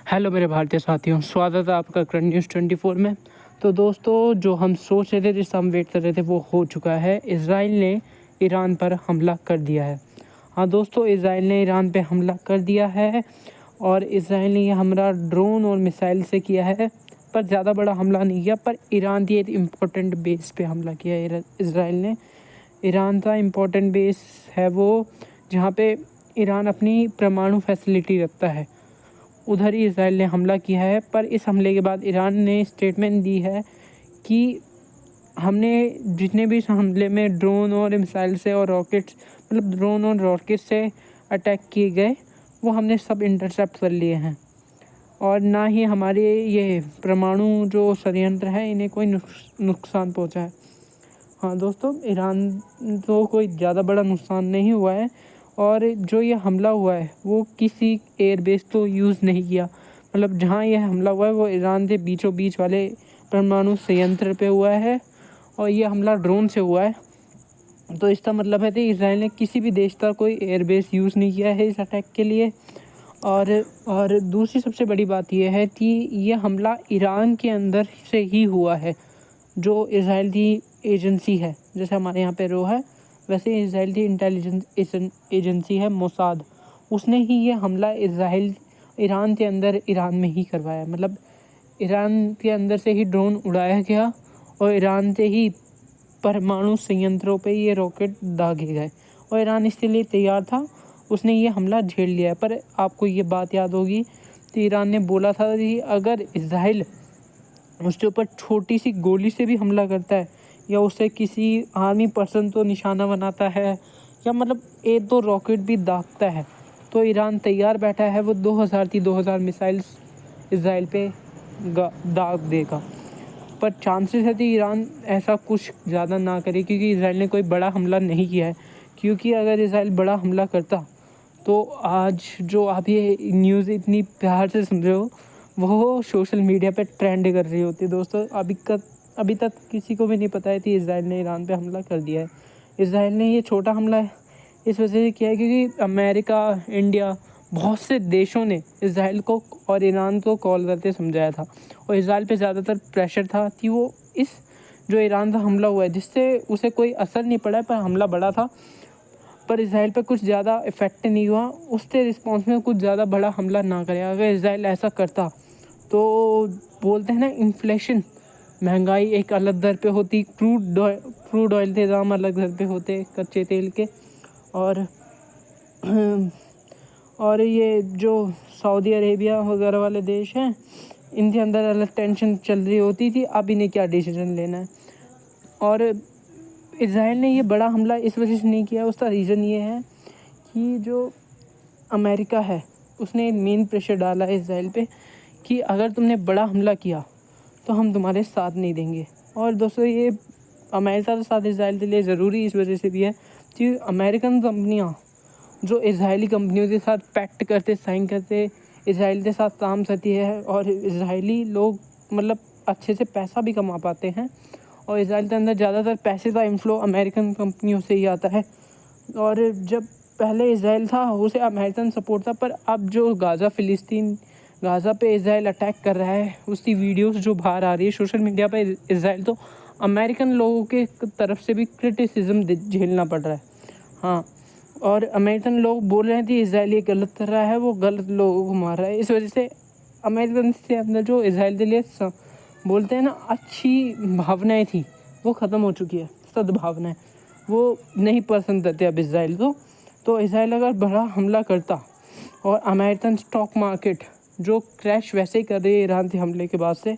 Hello मेरे भारतीय साथियों, स्वागत है आपका करंट न्यूज़ 24 में। तो दोस्तों, जो हम सोच रहे थे, जिसका हम वेट कर रहे थे, वो हो चुका है। इजराइल ने ईरान पर हमला कर दिया है। हाँ दोस्तों, इजराइल ने ईरान पे हमला कर दिया है और इजराइल ने यह हमला ड्रोन और मिसाइल से किया है, पर ज़्यादा बड़ा हमला नहीं किया। पर ईरान की एक इम्पोर्टेंट बेस पे हमला किया है इजराइल ने। ईरान का इम्पोर्टेंट बेस है वो, जहाँ पे ईरान अपनी परमाणु फैसिलिटी रखता है, उधर ही इजराइल ने हमला किया है। पर इस हमले के बाद ईरान ने स्टेटमेंट दी है कि हमने जितने भी इस हमले में ड्रोन और मिसाइल से और रॉकेट्स, मतलब ड्रोन और रॉकेट से अटैक किए गए, वो हमने सब इंटरसेप्ट कर लिए हैं और ना ही हमारे ये परमाणु जो षड्यंत्र है इन्हें कोई नुकसान पहुंचा है। हाँ दोस्तों, ईरान तो कोई ज़्यादा बड़ा नुकसान नहीं हुआ है और जो ये हमला हुआ है वो किसी एयरबेस तो यूज़ नहीं किया। मतलब जहाँ ये हमला हुआ है वो ईरान के बीचों बीच वाले परमाणु संयंत्र पे हुआ है और ये हमला ड्रोन से हुआ है। तो इसका मतलब है कि इजराइल ने किसी भी देश का कोई एयरबेस यूज़ नहीं किया है इस अटैक के लिए। और दूसरी सबसे बड़ी बात यह है कि ये हमला ईरान के अंदर से ही हुआ है। जो इजराइल की एजेंसी है, जैसे हमारे यहाँ पे रो है, वैसे इजराइल की इंटेलिजेंस एजेंसी है मोसाद, उसने ही ये हमला ईरान के अंदर ईरान में ही करवाया। मतलब ईरान के अंदर से ही ड्रोन उड़ाया गया और ईरान से ही परमाणु संयंत्रों पे ये रॉकेट दागे गए और ईरान इसके लिए तैयार था, उसने ये हमला झेल लिया है। पर आपको ये बात याद होगी कि ईरान ने बोला था कि अगर इजराइल उसके ऊपर छोटी सी गोली से भी हमला करता है या उसे किसी आर्मी पर्सन को निशाना बनाता है या मतलब एक दो रॉकेट भी दागता है, तो ईरान तैयार बैठा है, वो 2000 मिसाइल्स इजराइल पे दाग देगा। पर चांसेस है कि ईरान ऐसा कुछ ज़्यादा ना करे, क्योंकि इजराइल ने कोई बड़ा हमला नहीं किया है। क्योंकि अगर इजराइल बड़ा हमला करता तो आज जो आप ये न्यूज़ इतनी प्यार से सुन रहे हो वो सोशल मीडिया पे ट्रेंड कर रही होती। दोस्तों, अभी तक किसी को भी नहीं पता है कि इजराइल ने ईरान पे हमला कर दिया है। इजराइल ने ये छोटा हमला इस वजह से किया है क्योंकि अमेरिका, इंडिया, बहुत से देशों ने इजराइल को और ईरान को कॉल करके समझाया था और इजराइल पे ज़्यादातर प्रेशर था कि वो इस जो ईरान का हमला हुआ है, जिससे उसे कोई असर नहीं पड़ा है, पर हमला बड़ा था, पर इजराइल पे कुछ ज़्यादा इफेक्ट नहीं हुआ, उसके रिस्पॉन्स में कुछ ज़्यादा बड़ा हमला ना करे। अगर इजराइल ऐसा करता तो बोलते हैं ना, इन्फ्लेशन, महंगाई एक अलग दर पे होती, क्रूड ऑयल के दाम अलग दर पे होते कच्चे तेल के, और ये जो सऊदी अरेबिया वगैरह वाले देश हैं, इनके अंदर अलग टेंशन चल रही होती थी, अब इन्हें क्या डिसीजन लेना है। और इजराइल ने ये बड़ा हमला इस वजह से नहीं किया, उसका रीज़न ये है कि जो अमेरिका है उसने मेन प्रेशर डाला है इजराइल पे कि अगर तुमने बड़ा हमला किया तो हम तुम्हारे साथ नहीं देंगे। और दोस्तों, ये अमेरिका के साथ इजराइल के लिए ज़रूरी इस वजह से भी है कि अमेरिकन कंपनियां जो इजरायली कंपनियों के साथ पैक्ट करते, साइन करते, इजराइल के साथ काम करती है और इजरायली लोग मतलब अच्छे से पैसा भी कमा पाते हैं और इजराइल के अंदर ज़्यादातर पैसे का इनफ्लो अमेरिकन कंपनियों से ही आता है। और जब पहले इजराइल था उसे अमेरिकन सपोर्ट था, पर अब जो गाज़ा पे इजराइल अटैक कर रहा है, उसकी वीडियोस जो बाहर आ रही है सोशल मीडिया पे, इजराइल तो अमेरिकन लोगों के तरफ से भी क्रिटिसिज्म झेलना पड़ रहा है। हाँ, और अमेरिकन लोग बोल रहे हैं कि इजराइल ये गलत कर रहा है, वो गलत लोगों को मार रहा है। इस वजह से अमेरिकन के अंदर जो इजराइल के लिए बोलते हैं ना, अच्छी भावनाएं थी, वो ख़त्म हो चुकी है। सद्भावनाएं वो नहीं पसंद करते अब इजराइल को। तो इजराइल अगर बड़ा हमला करता और अमेरिकन स्टॉक मार्केट जो क्रैश वैसे ही कर रही है ईरान के हमले के बाद से,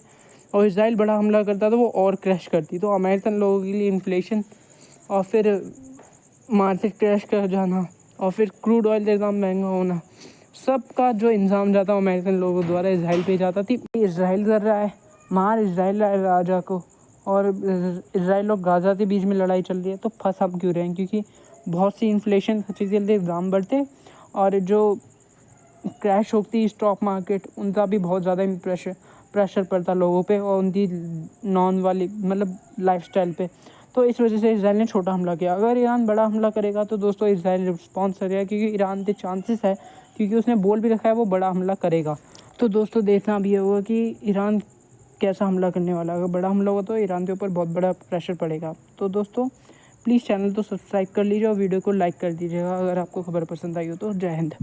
और इजराइल बड़ा हमला करता तो वो और क्रैश करती। तो अमेरिकन लोगों के लिए इन्फ्लेशन और फिर मार्केट क्रैश कर जाना और फिर क्रूड ऑयल का दाम महंगा होना, सबका जो इंजाम जाता है अमेरिकन लोगों द्वारा इजराइल पे जाता थी। इजराइल कर रहा है, मार इजराइल राजा को, और इजराइल और गाज़ा के बीच में लड़ाई चल रही है, तो फंस हम क्यों रहे हैं? क्योंकि बहुत सी इन्फ्लेशन जल्दी दाम बढ़ते और जो क्रैश होती स्टॉक मार्केट, उनका भी बहुत ज़्यादा प्रेशर पड़ता लोगों पे और उनकी नॉन वाली मतलब लाइफस्टाइल पे। तो इस वजह से इजराइल ने छोटा हमला किया। अगर ईरान बड़ा हमला करेगा तो दोस्तों इजराइल रिस्पॉन्स करेगा, क्योंकि ईरान के चांसेस है, क्योंकि उसने बोल भी रखा है वो बड़ा हमला करेगा। तो दोस्तों देखना अब ये होगा कि ईरान कैसा हमला करने वाला है। अगर बड़ा हमला होगा तो ईरान के ऊपर बहुत बड़ा प्रेशर पड़ेगा। तो दोस्तों प्लीज़ चैनल तो सब्सक्राइब कर लीजिए और वीडियो को लाइक कर दीजिएगा अगर आपको खबर पसंद आई हो तो। जय हिंद।